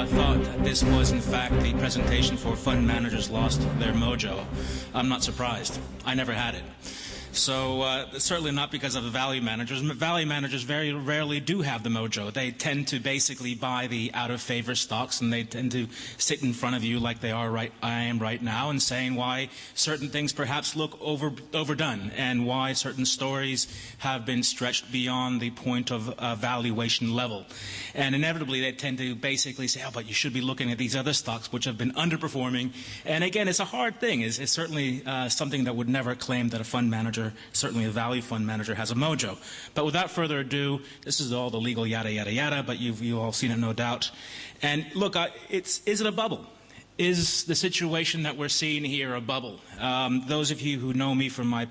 thought that this was in fact the presentation for fund managers lost their mojo, I'm not surprised. I never had it. So certainly not because of the value managers. Value managers very rarely do have the mojo. They tend to basically buy the out-of-favor stocks, and they tend to sit in front of you like I am right now, and saying why certain things perhaps look overdone, and why certain stories have been stretched beyond the point of valuation level. And inevitably they tend to basically say, oh, but you should be looking at these other stocks which have been underperforming. And again, it's a hard thing. It's certainly something that would never claim that a fund manager, certainly a value fund manager, has a mojo. But without further ado, this is all the legal yada yada yada, but you've all seen it, no doubt. And look, is it a bubble? Is the situation that we're seeing here a bubble? Those of you who know me from my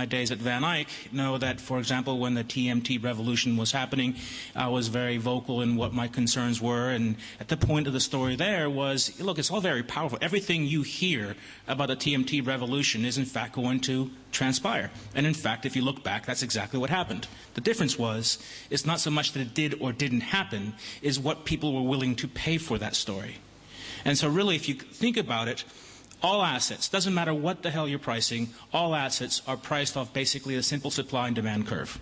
days at Van Eyck know that, for example, when the TMT revolution was happening, I was very vocal in what my concerns were. And at the point of the story there was, look, it's all very powerful. Everything you hear about the TMT revolution is in fact going to transpire. And in fact, if you look back, that's exactly what happened. The difference was, it's not so much that it did or didn't happen, is what people were willing to pay for that story. And so really, if you think about it, all assets, doesn't matter what the hell you're pricing, all assets are priced off basically a simple supply and demand curve.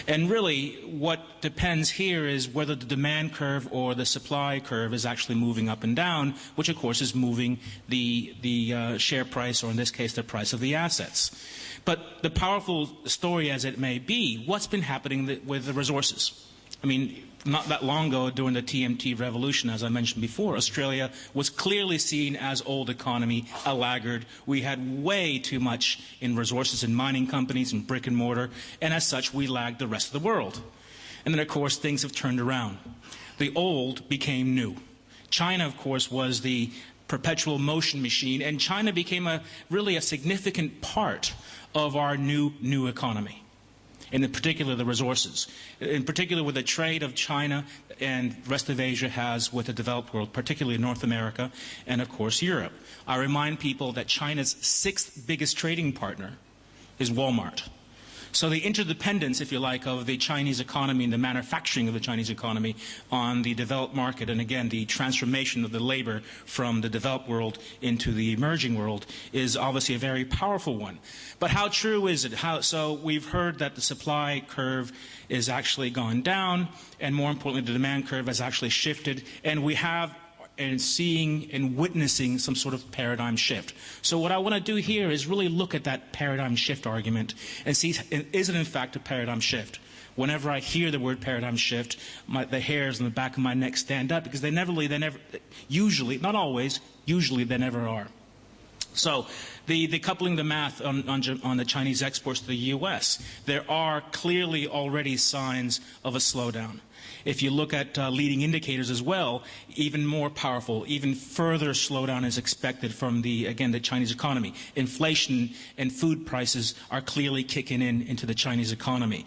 And really, what depends here is whether the demand curve or the supply curve is actually moving up and down, which of course is moving the share price, or in this case, the price of the assets. But the powerful story as it may be, what's been happening with the resources? I mean, not that long ago, during the TMT revolution, as I mentioned before, Australia was clearly seen as old economy, a laggard. We had way too much in resources in mining companies and brick and mortar, and as such, we lagged the rest of the world. And then, of course, things have turned around. The old became new. China, of course, was the perpetual motion machine, and China became really a significant part of our new economy. In particular, the resources. In particular, with the trade of China and the rest of Asia has with the developed world, particularly North America and, of course, Europe. I remind people that China's 6th biggest trading partner is Walmart. So the interdependence, if you like, of the Chinese economy and the manufacturing of the Chinese economy on the developed market, and again, the transformation of the labor from the developed world into the emerging world, is obviously a very powerful one. But how true is it? So we've heard that the supply curve is actually gone down, and more importantly, the demand curve has actually shifted, and we have and seeing and witnessing some sort of paradigm shift. So what I want to do here is really look at that paradigm shift argument and see, is it in fact a paradigm shift? Whenever I hear the word paradigm shift, the hairs on the back of my neck stand up, because they never, usually, not always, usually they never are. So the coupling the math on the Chinese exports to the U.S., there are clearly already signs of a slowdown. If you look at leading indicators as well, even more powerful, even further slowdown is expected from again, the Chinese economy. Inflation and food prices are clearly kicking into the Chinese economy.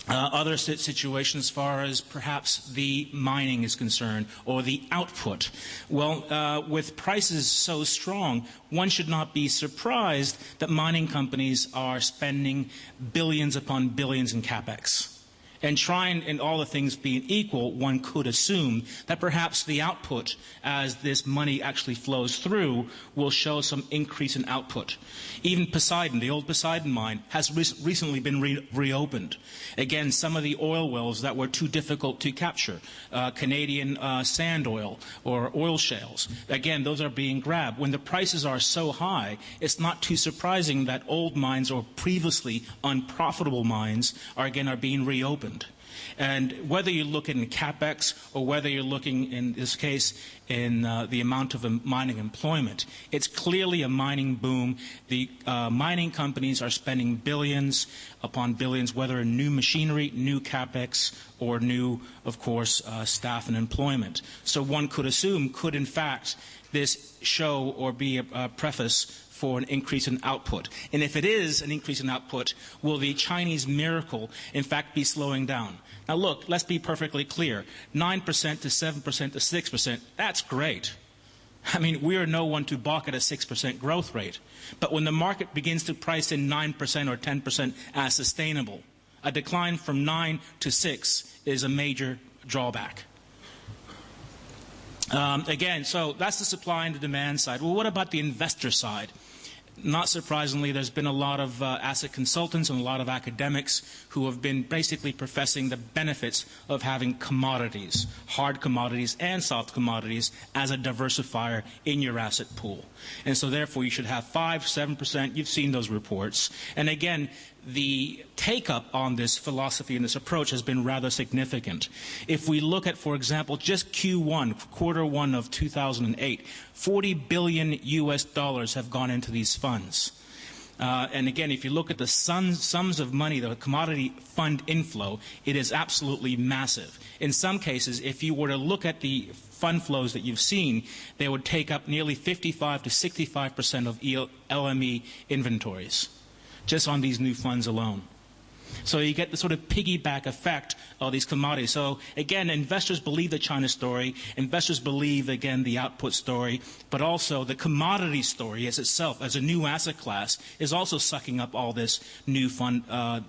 Other situations as far as perhaps the mining is concerned, or the output. Well, with prices so strong, one should not be surprised that mining companies are spending billions upon billions in capex. And trying, and all the things being equal, one could assume that perhaps the output, as this money actually flows through, will show some increase in output. Even Poseidon, the old Poseidon mine, has recently been reopened. Again, some of the oil wells that were too difficult to capture, Canadian sand oil or oil shales, again, those are being grabbed. When the prices are so high, it's not too surprising that old mines or previously unprofitable mines are being reopened. And whether you're looking at capex or whether you're looking, in this case, in the amount of mining employment, it's clearly a mining boom. The mining companies are spending billions upon billions, whether in new machinery, new capex, or new, of course, staff and employment. So one could assume, could in fact this show or be a preface for an increase in output? And if it is an increase in output, will the Chinese miracle in fact be slowing down? Now look, let's be perfectly clear. 9% to 7% to 6%, that's great. I mean, we are no one to balk at a 6% growth rate. But when the market begins to price in 9% or 10% as sustainable, a decline from 9 to 6 is a major drawback. Again, so that's the supply and the demand side. Well, what about the investor side? Not surprisingly, there's been a lot of asset consultants and a lot of academics who have been basically professing the benefits of having commodities, hard commodities and soft commodities, as a diversifier in your asset pool. And so therefore you should have 5, 7%. You've seen those reports. And again, the take-up on this philosophy and this approach has been rather significant. If we look at, for example, just Q1, quarter one of 2008, $40 billion US have gone into these funds. And again, if you look at the sums of money, the commodity fund inflow, it is absolutely massive. In some cases, if you were to look at the fund flows that you've seen, they would take up nearly 55 to 65% of LME inventories, just on these new funds alone. So you get the sort of piggyback effect of these commodities. So again, investors believe the China story. Investors believe, again, the output story. But also the commodity story as itself, as a new asset class, is also sucking up all this new fund,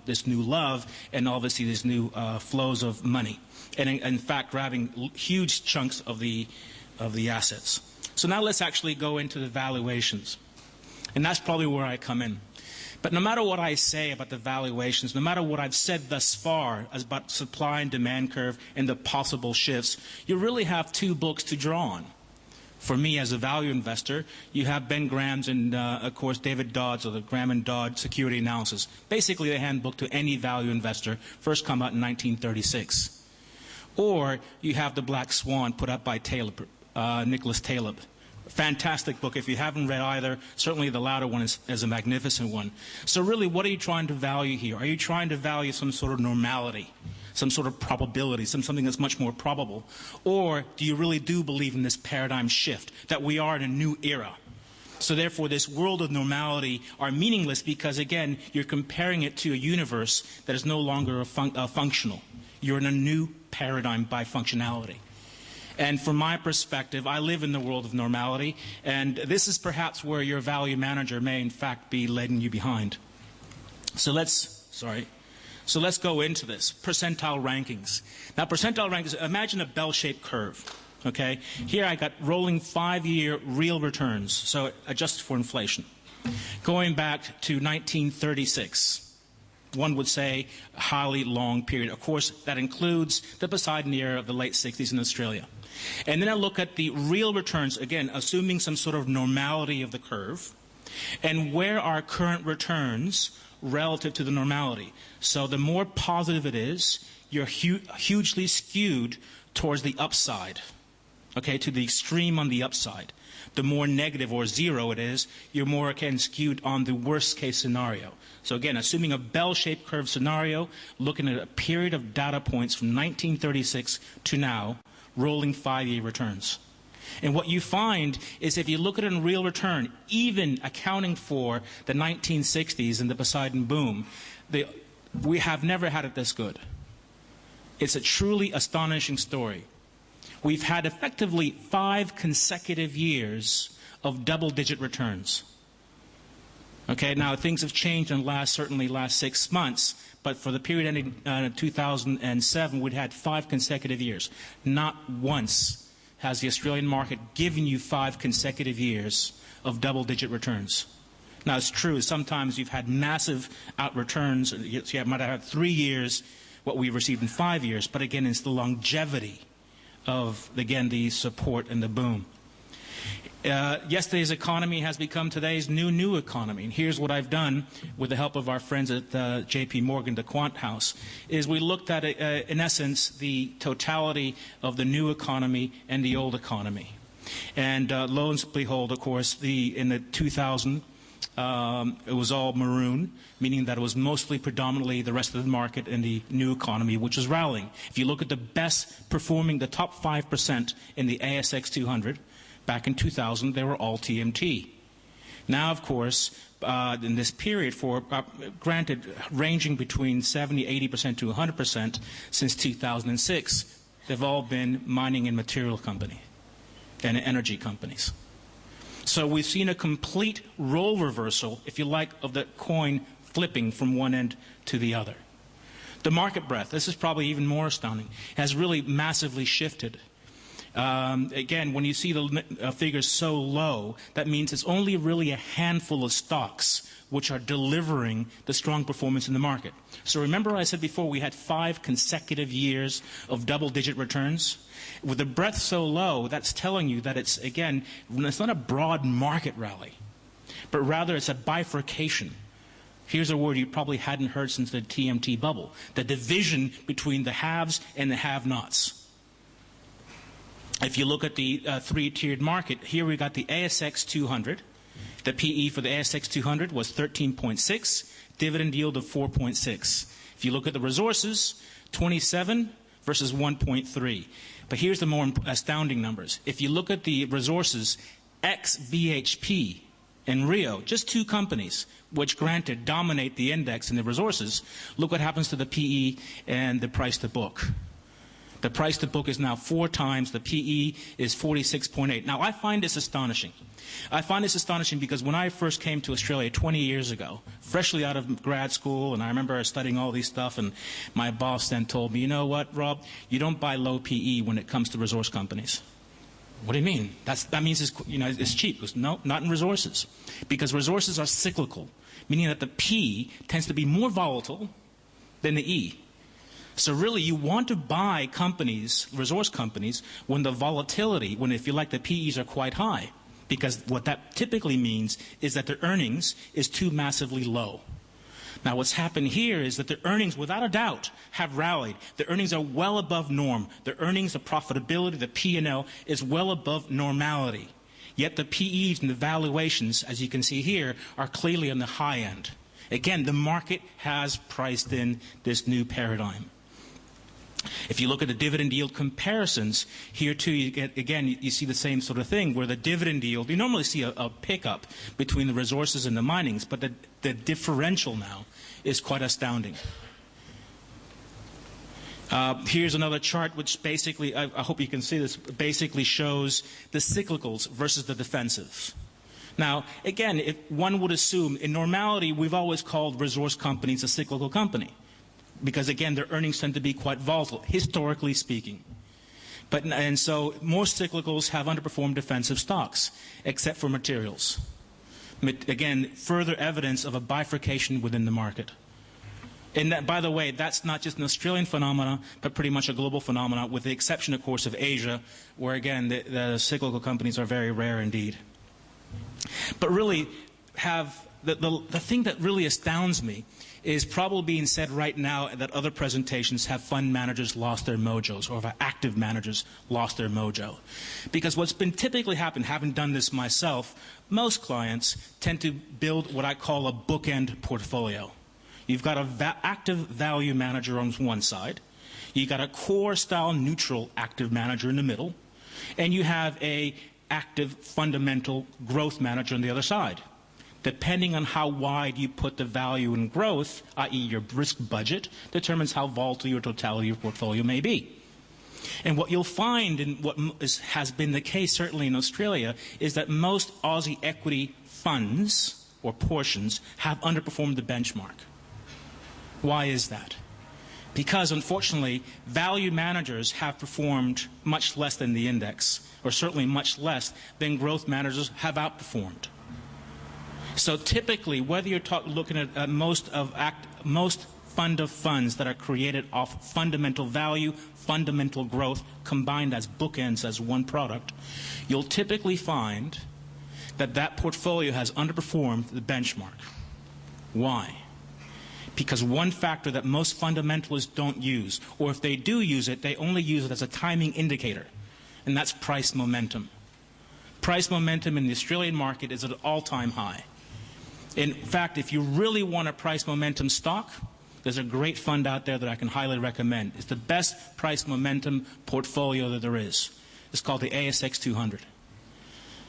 this new love, and obviously these new flows of money. And in fact, grabbing huge chunks of the assets. So now let's actually go into the valuations. And that's probably where I come in. But no matter what I say about the valuations, no matter what I've said thus far about supply and demand curve and the possible shifts, you really have two books to draw on. For me as a value investor, you have Ben Graham's and, of course, David Dodd's, or the Graham and Dodd Security Analysis, basically the handbook to any value investor, first come out in 1936. Or you have The Black Swan, put up by Taleb, Nicholas Taleb. Fantastic book. If you haven't read either, certainly the latter one is a magnificent one. So really, what are you trying to value here? Are you trying to value some sort of normality, some sort of probability, something that's much more probable? Or do you really do believe in this paradigm shift, that we are in a new era? So therefore, this world of normality are meaningless because, again, you're comparing it to a universe that is no longer functional. You're in a new paradigm by functionality. And from my perspective, I live in the world of normality, and this is perhaps where your value manager may in fact be leading you behind. So let's go into this. Percentile rankings. Now, percentile rankings, imagine a bell-shaped curve. Okay? Here I got rolling 5-year real returns, so adjusted for inflation. Going back to 1936. One would say a highly long period. Of course, that includes the Poseidon era of the late 60s in Australia. And then I look at the real returns, again, assuming some sort of normality of the curve, and where are current returns relative to the normality. So the more positive it is, you're hugely skewed towards the upside, okay, to the extreme on the upside. The more negative or zero it is, you're more, again, skewed on the worst case scenario. So again, assuming a bell-shaped curve scenario, looking at a period of data points from 1936 to now, rolling 5-year returns. And what you find is if you look at it in real return, even accounting for the 1960s and the Poseidon boom, we have never had it this good. It's a truly astonishing story. We've had effectively 5 consecutive years of double-digit returns. Okay, now things have changed in the certainly last 6 months, but for the period ending 2007, we'd had 5 consecutive years. Not once has the Australian market given you 5 consecutive years of double-digit returns. Now, it's true, sometimes you've had massive out-returns. You might have had 3 years what we've received in 5 years, but again, it's the longevity of, again, the support and the boom. Yesterday's economy has become today's new economy. And here's what I've done with the help of our friends at JP Morgan, the Quant House, is we looked at, in essence, the totality of the new economy and the old economy. And lo and behold, of course, in the 2000, it was all maroon, meaning that it was mostly predominantly the rest of the market in the new economy, which was rallying. If you look at the best performing, the top 5% in the ASX 200, back in 2000, they were all TMT. Now, of course, in this period, granted, ranging between 70, 80% to 100% since 2006, they've all been mining and material company and energy companies. So we've seen a complete role reversal, if you like, of the coin flipping from one end to the other. The market breadth, this is probably even more astounding, has really massively shifted. Again, when you see the figures so low, that means it's only really a handful of stocks which are delivering the strong performance in the market. So remember I said before we had 5 consecutive years of double-digit returns? With the breadth so low, that's telling you that it's, again, it's not a broad market rally, but rather it's a bifurcation. Here's a word you probably hadn't heard since the TMT bubble, the division between the haves and the have-nots. If you look at the 3-tiered market, here we got the ASX 200. The PE for the ASX 200 was 13.6, dividend yield of 4.6. If you look at the resources, 27 versus 1.3. But here's the more astounding numbers. If you look at the resources, ex-BHP and Rio, just 2 companies, which granted dominate the index in the resources, look what happens to the PE and the price to book. The price to book is now 4 times. The PE is 46.8. Now, I find this astonishing. I find this astonishing because when I first came to Australia 20 years ago, freshly out of grad school, and I remember studying all these stuff, and my boss then told me, you know what, Rob, you don't buy low PE when it comes to resource companies. What do you mean? That means it's cheap. Goes, no, not in resources. Because resources are cyclical, meaning that the P tends to be more volatile than the E. So really, you want to buy companies, resource companies, when the volatility, when, if you like, the PEs are quite high. Because what that typically means is that their earnings is too massively low. Now, what's happened here is that the earnings, without a doubt, have rallied. The earnings are well above norm. The earnings, the profitability, the P&L is well above normality. Yet the PEs and the valuations, as you can see here, are clearly on the high end. Again, the market has priced in this new paradigm. If you look at the dividend yield comparisons, here too, you see the same sort of thing, where the dividend yield, you normally see a pickup between the resources and the minings, but the differential now is quite astounding. Here's another chart which basically, I hope you can see this, basically shows the cyclicals versus the defensives. Now, again, if one would assume, in normality, we've always called resource companies a cyclical company. Because, again, their earnings tend to be quite volatile, historically speaking. And so most cyclicals have underperformed defensive stocks, except for materials. Again, further evidence of a bifurcation within the market. And that, by the way, that's not just an Australian phenomenon, but pretty much a global phenomenon, with the exception, of course, of Asia, where, again, the cyclical companies are very rare indeed. But really, the thing that really astounds me is probably being said right now that other presentations have fund managers lost their mojos, or have active managers lost their mojo. Because what's been typically happened, having done this myself, most clients tend to build what I call a bookend portfolio. You've got an active value manager on one side, you've got a core style neutral active manager in the middle, and you have a active fundamental growth manager on the other side. Depending on how wide you put the value in growth, i.e. your risk budget, determines how volatile your totality of your portfolio may be. And what you'll find, and what has been the case certainly in Australia, is that most Aussie equity funds, or portions, have underperformed the benchmark. Why is that? Because, unfortunately, value managers have performed much less than the index, or certainly much less than growth managers have outperformed. So typically, whether you're looking at most fund of funds that are created off fundamental value, fundamental growth, combined as bookends as one product, you'll typically find that that portfolio has underperformed the benchmark. Why? Because one factor that most fundamentalists don't use, or if they do use it, they only use it as a timing indicator, and that's price momentum. Price momentum in the Australian market is at an all-time high. In fact, if you really want a price momentum stock, there's a great fund out there that I can highly recommend. It's the best price momentum portfolio that there is. It's called the ASX 200.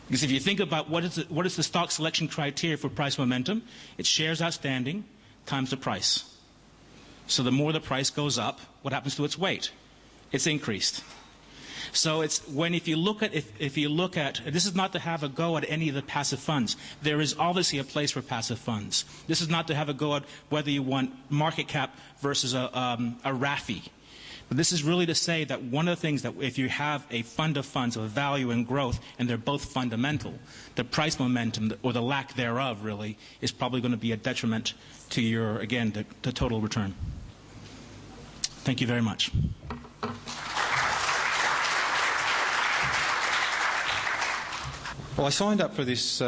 Because if you think about what is the stock selection criteria for price momentum, it's shares outstanding times the price. So the more the price goes up, what happens to its weight? It's increased. So it's if you look at this is not to have a go at any of the passive funds. There is obviously a place for passive funds. This is not to have a go at whether you want market cap versus a RAFI. But this is really to say that one of the things that if you have a fund of funds of value and growth, and they're both fundamental, the price momentum, or the lack thereof really, is probably going to be a detriment to your, again, the total return. Thank you very much. Well, I signed up for this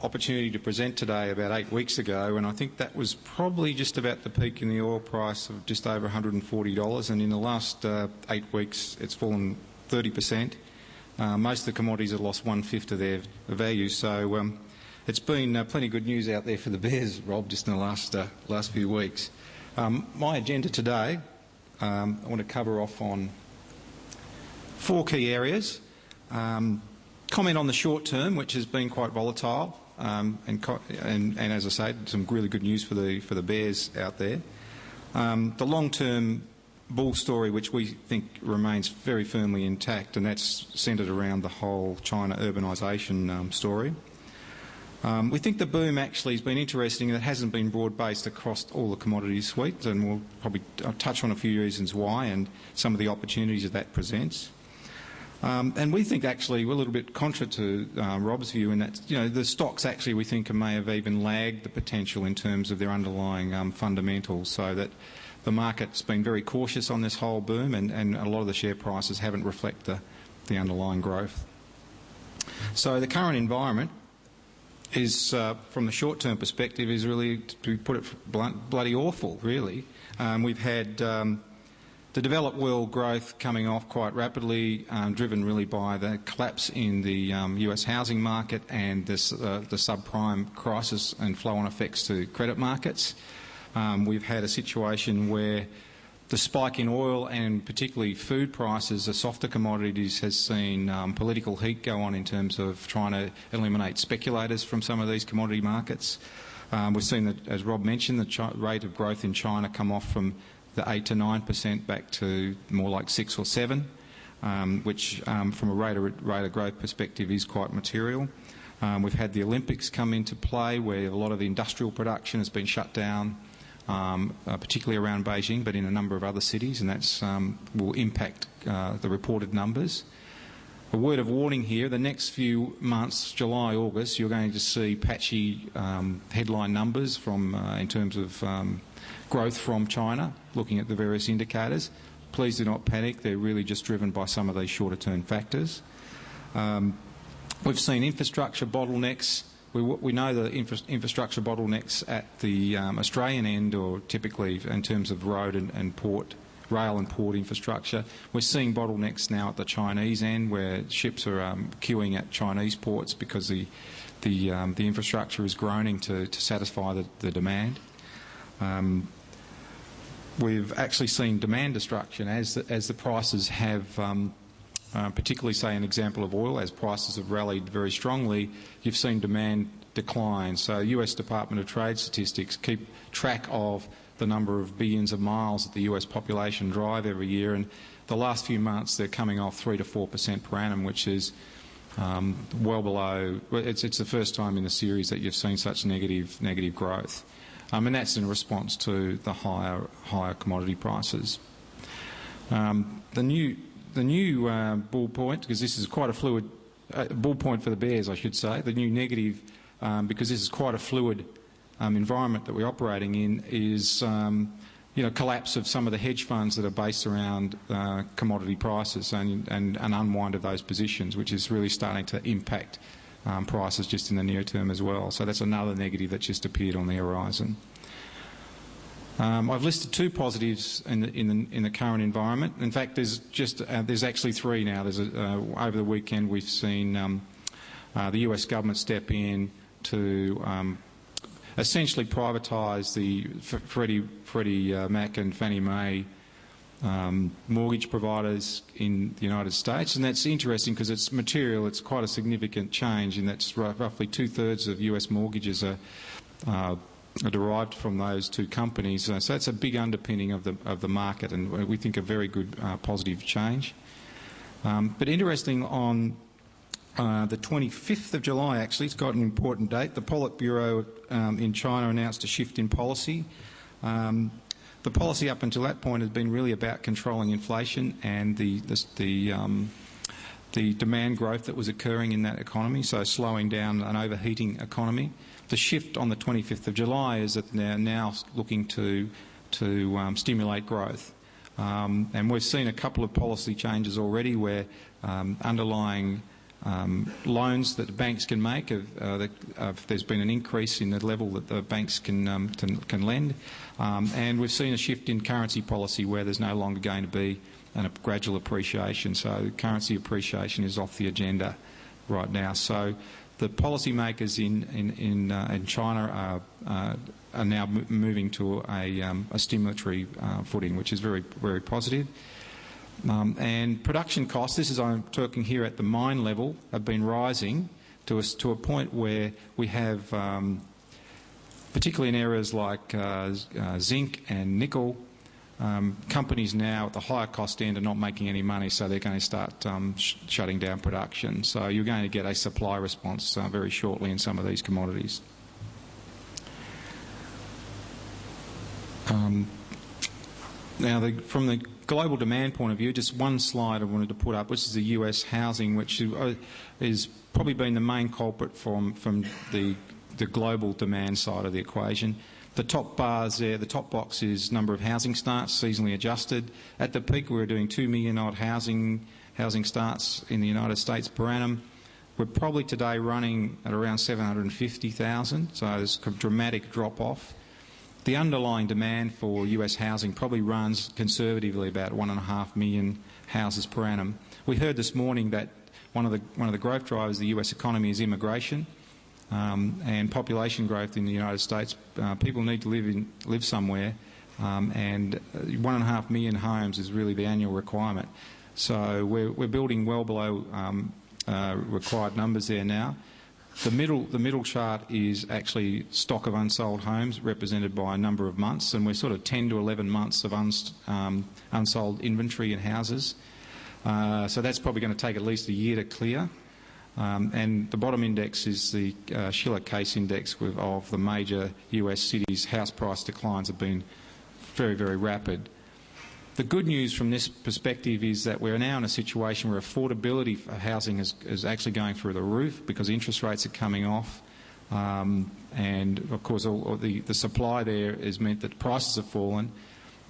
opportunity to present today about 8 weeks ago, and I think that was probably just about the peak in the oil price of just over $140, and in the last 8 weeks it's fallen 30%. Most of the commodities have lost 1/5 of their value, so it's been plenty of good news out there for the bears, Rob, just in the last few weeks. My agenda today, I want to cover off on 4 key areas. Comment on the short term, which has been quite volatile, and as I say, some really good news for the bears out there. The long-term bull story, which we think remains very firmly intact, and that's centred around the whole China urbanisation story. We think the boom actually has been interesting, and it hasn't been broad-based across all the commodity suites, and we'll probably touch on a few reasons why and some of the opportunities that presents. And we think actually we're a little bit contra to Rob's view in that, the stocks actually we think may have even lagged the potential in terms of their underlying fundamentals, so that the market's been very cautious on this whole boom, and a lot of the share prices haven't reflected the underlying growth. So the current environment is, from the short-term perspective, is really, to put it blunt, bloody awful, really. We've had the developed world growth coming off quite rapidly, driven really by the collapse in the US housing market and the subprime crisis and flow-on effects to credit markets. We've had a situation where the spike in oil and particularly food prices, the softer commodities, has seen political heat go on in terms of trying to eliminate speculators from some of these commodity markets. We've seen that, as Rob mentioned, the rate of growth in China come off from the 8 to 9% back to more like 6 or 7, which from a rate of growth perspective is quite material. We've had the Olympics come into play, where a lot of the industrial production has been shut down, particularly around Beijing, but in a number of other cities, and that will impact the reported numbers. A word of warning here, the next few months, July, August, you're going to see patchy headline numbers from in terms of growth from China, looking at the various indicators. Please do not panic, they're really just driven by some of these shorter term factors. We've seen infrastructure bottlenecks. We know the infrastructure bottlenecks at the Australian end, or typically in terms of road and port, rail and port infrastructure. We're seeing bottlenecks now at the Chinese end, where ships are queuing at Chinese ports because the infrastructure is groaning to satisfy the demand. We've actually seen demand destruction as the prices have, particularly say an example of oil, as prices have rallied very strongly, you've seen demand decline. So US Department of Trade statistics keep track of the number of billions of miles that the US population drive every year, and the last few months they're coming off 3 to 4% per annum, which is well below. It's the first time in the series that you've seen such negative growth. And that's in response to the higher commodity prices. The new bull point, because this is quite a fluid bull point for the bears, I should say. The new negative, because this is quite a fluid environment that we're operating in, is collapse of some of the hedge funds that are based around commodity prices and an unwind of those positions, which is really starting to impact prices just in the near term as well. So that's another negative that's just appeared on the horizon. I've listed 2 positives in the current environment. In fact, there's actually 3 now. Over the weekend we've seen the US government step in to essentially privatise the Freddie Mac and Fannie Mae mortgage providers in the United States, and that's interesting because it's material. It's quite a significant change, and that's roughly 2/3 of US mortgages are derived from those 2 companies. So that's a big underpinning of the market, and we think a very good positive change. But interesting, on the 25th of July, actually, it's got an important date. The Politburo in China announced a shift in policy. The policy up until that point has been really about controlling inflation and the demand growth that was occurring in that economy, so slowing down an overheating economy. The shift on the 25th of July is that they're now looking to stimulate growth. And we've seen a couple of policy changes already where underlying loans that the banks can make, there's been an increase in the level that the banks can lend, and we've seen a shift in currency policy where there's no longer going to be a gradual appreciation. So currency appreciation is off the agenda right now. So the policymakers in China are now moving to a stimulatory footing, which is very, very positive. And production costs, I'm talking here at the mine level, have been rising to a point where we have, particularly in areas like zinc and nickel, companies now at the higher cost end are not making any money, so they're going to start shutting down production. So you're going to get a supply response very shortly in some of these commodities. Now, from the global demand point of view, just one slide I wanted to put up, which is the US housing, which is probably been the main culprit from the global demand side of the equation. The top bars there, the top box is number of housing starts, seasonally adjusted. At the peak, we were doing 2 million odd housing starts in the United States per annum. We're probably today running at around 750,000, so there's a dramatic drop-off. The underlying demand for US housing probably runs conservatively about 1.5 million houses per annum. We heard this morning that one of the growth drivers of the US economy is immigration and population growth in the United States. People need to live somewhere, and 1.5 million homes is really the annual requirement. So we're building well below required numbers there now. The middle chart is actually stock of unsold homes represented by a number of months, and we're sort of 10 to 11 months of unsold inventory in houses. So that's probably going to take at least a year to clear. And the bottom index is the Schiller Case Index of the major US cities. House price declines have been very, very rapid. The good news from this perspective is that we're now in a situation where affordability for housing is actually going through the roof because interest rates are coming off, and of course the supply there has meant that prices have fallen.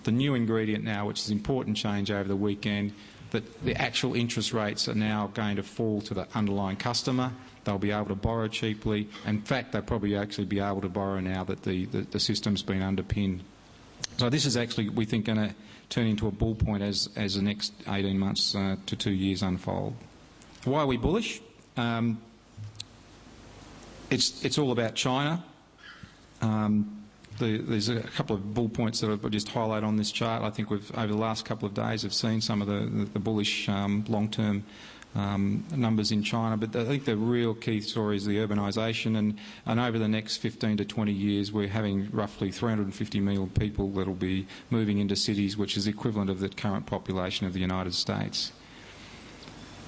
The new ingredient now, which is an important change over the weekend, that the actual interest rates are now going to fall to the underlying customer. They'll be able to borrow cheaply. In fact, they'll probably actually be able to borrow now that the system's been underpinned. So this is actually, we think, going to turn into a bull point as the next 18 months to 2 years unfold. Why are we bullish? It's all about China. There's a couple of bull points that I'll just highlight on this chart. I think we've, over the last couple of days, have seen some of the bullish long-term numbers in China, but I think the real key story is the urbanisation, and over the next 15 to 20 years we're having roughly 350 million people that will be moving into cities, which is equivalent of the current population of the United States.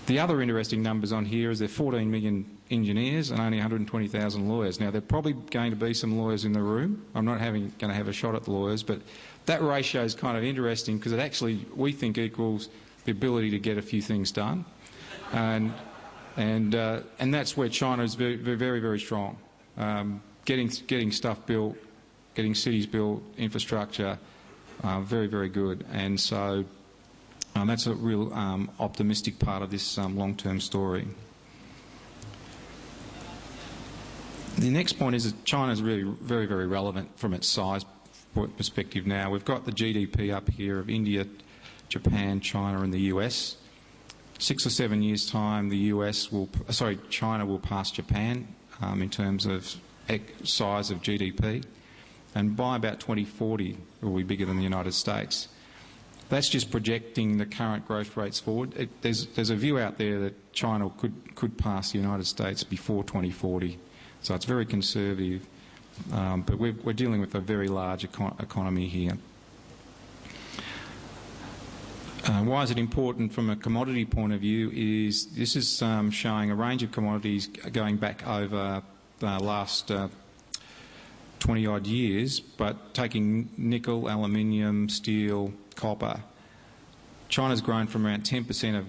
The other interesting numbers on here is there are 14 million engineers and only 120,000 lawyers. Now, there are probably going to be some lawyers in the room. I'm not going to have a shot at the lawyers, but that ratio is kind of interesting because it actually, we think, equals the ability to get a few things done. And that's where China is very, very, very strong. Getting stuff built, getting cities built, infrastructure, very, very good. And so that's a real optimistic part of this long-term story. The next point is that China is really very, very relevant from its size perspective now. We've got the GDP up here of India, Japan, China and the US. 6 or 7 years' time, China will pass Japan in terms of size of GDP, and by about 2040 it will be bigger than the United States. That's just projecting the current growth rates forward. There's a view out there that China could pass the United States before 2040, so it's very conservative, but we're dealing with a very large economy here. Why is it important from a commodity point of view is this is showing a range of commodities going back over the last 20-odd years, but taking nickel, aluminium, steel, copper, China's grown from around 10% of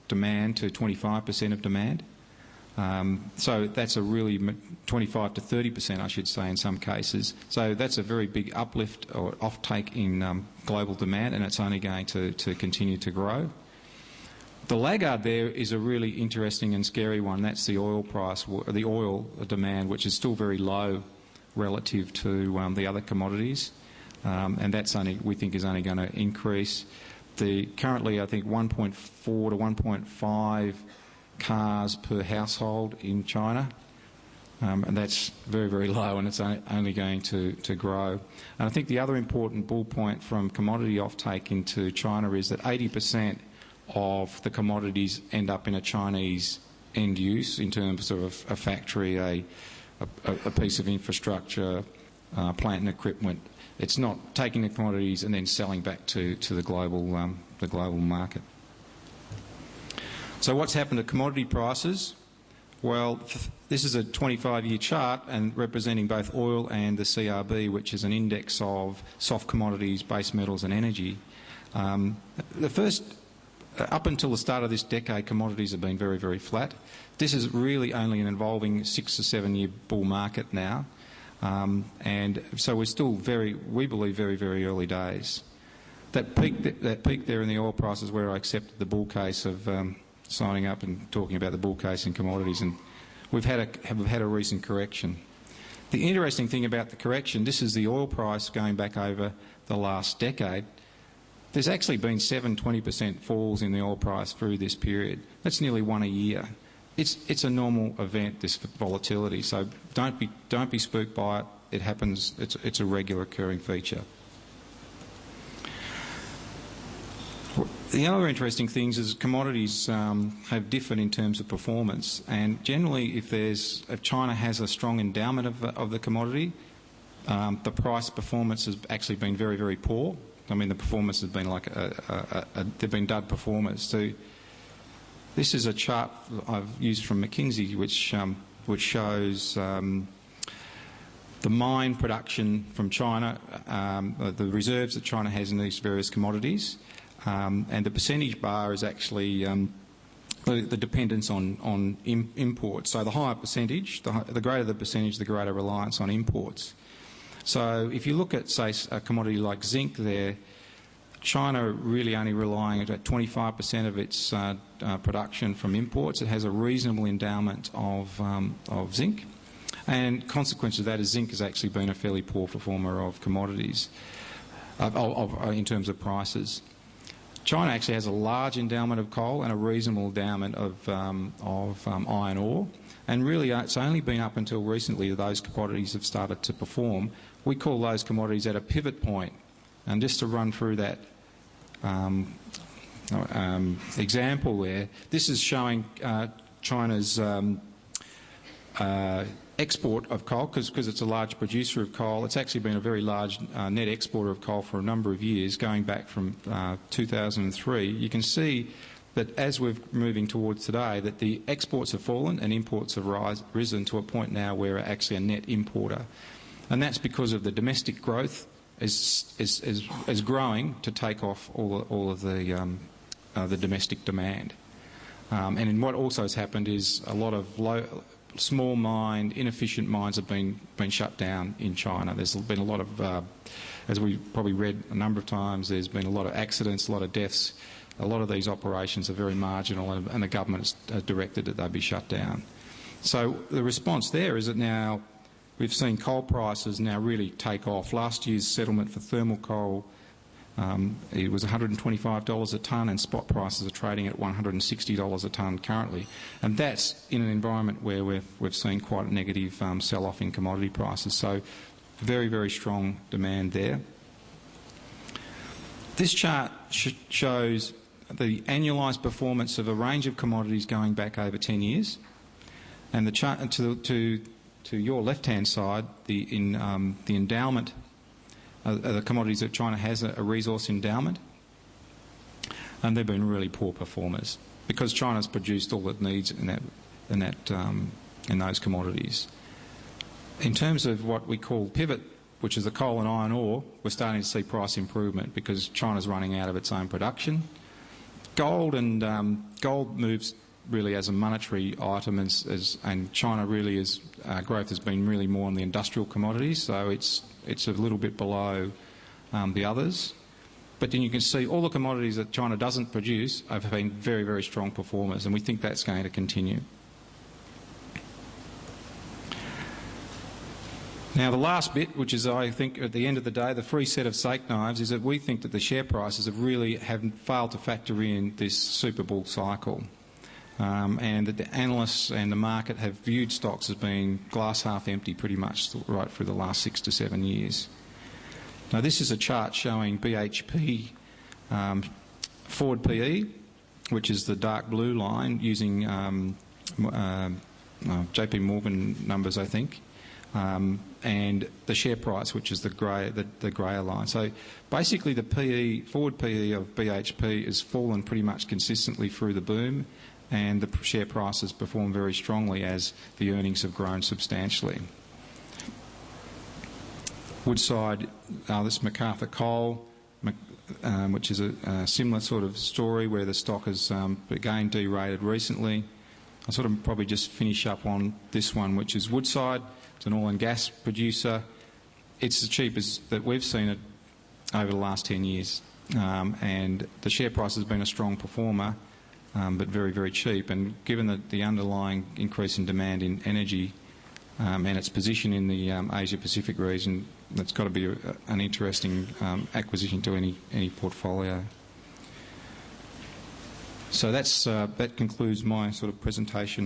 demand to 25% of demand. So that's a really 25 to 30%, I should say, in some cases. So that's a very big uplift or offtake in global demand, and it's only going to continue to grow. The laggard there is a really interesting and scary one. That's the oil price, the oil demand, which is still very low relative to the other commodities, and that's only, we think, is only going to increase. Currently, I think 1.4 to 1.5 cars per household in China, and that's very, very low, and it's only going to grow. And I think the other important bull point from commodity offtake into China is that 80% of the commodities end up in a Chinese end use in terms of a factory, a piece of infrastructure, plant and equipment. It's not taking the commodities and then selling back to the global market. So what's happened to commodity prices? Well, this is a 25-year chart and representing both oil and the CRB, which is an index of soft commodities, base metals and energy. Up until the start of this decade, commodities have been very, very flat. This is really only an evolving 6 to 7 year bull market now. And so we're still we believe, very, very early days. That peak there in the oil price is where I accepted the bull case of signing up and talking about the bull case in commodities, and we've had a recent correction. The interesting thing about the correction, this is the oil price going back over the last decade. There's actually been 20% falls in the oil price through this period. That's nearly one a year. It's a normal event, this volatility. So don't be spooked by it. It happens. It's a regular occurring feature. The other interesting things is commodities have differed in terms of performance, and generally, if China has a strong endowment of the commodity, the price performance has actually been very, very poor. I mean, the performance has been like they've been dud performers. So this is a chart I've used from McKinsey, which shows the mine production from China, the reserves that China has in these various commodities, and the percentage bar is actually the dependence on imports. So the higher percentage, the greater the percentage, the greater reliance on imports. So if you look at, say, a commodity like zinc there, China really only relying at 25% of its production from imports. It has a reasonable endowment of zinc, and consequence of that is zinc has actually been a fairly poor performer of commodities in terms of prices. China actually has a large endowment of coal and a reasonable endowment of iron ore, and really it's only been up until recently that those commodities have started to perform. We call those commodities at a pivot point. And just to run through that example there, this is showing China's export of coal, because it's a large producer of coal. It's actually been a very large net exporter of coal for a number of years, going back from 2003. You can see that as we're moving towards today, that the exports have fallen and imports have risen to a point now where we're actually a net importer. And that's because of the domestic growth is growing to take off all of the domestic demand. And what also has happened is a lot of small mine, inefficient mines have been shut down in China. There's been a lot of, as we probably read a number of times, there's been a lot of accidents, a lot of deaths. A lot of these operations are very marginal, and the government has directed that they be shut down. So the response there is that now we've seen coal prices now really take off. Last year's settlement for thermal coal, it was $125 a tonne, and spot prices are trading at $160 a tonne currently. And that's in an environment where we've seen quite a negative sell-off in commodity prices. So very, very strong demand there. This chart shows the annualised performance of a range of commodities going back over 10 years. And the chart to your left-hand side, the endowment, the commodities that China has a resource endowment, and they've been really poor performers because China's produced all it needs in those commodities. In terms of what we call pivot, which is the coal and iron ore, we're starting to see price improvement because China's running out of its own production. Gold moves really as a monetary item, and China really is growth has been really more on the industrial commodities, so it's a little bit below the others. But then you can see all the commodities that China doesn't produce have been very, very strong performers, and we think that's going to continue. Now, the last bit, which is, I think, at the end of the day, the free set of steak knives, is that we think that the share prices have failed to factor in this super bull cycle, and that the analysts and the market have viewed stocks as being glass half empty pretty much right through the last 6 to 7 years. Now, this is a chart showing BHP forward PE, which is the dark blue line, using JP Morgan numbers, I think. And the share price, which is the greyer line. So basically the forward PE of BHP has fallen pretty much consistently through the boom, and the share price has performed very strongly as the earnings have grown substantially. Woodside, this MacArthur Coal, which is a similar sort of story where the stock has again derated recently. I'll sort of probably just finish up on this one, which is Woodside. It's an oil and gas producer. It's the cheapest that we've seen it over the last 10 years. And the share price has been a strong performer, but very, very cheap. And given the underlying increase in demand in energy and its position in the Asia-Pacific region, that's got to be an interesting acquisition to any portfolio. So that concludes my sort of presentation.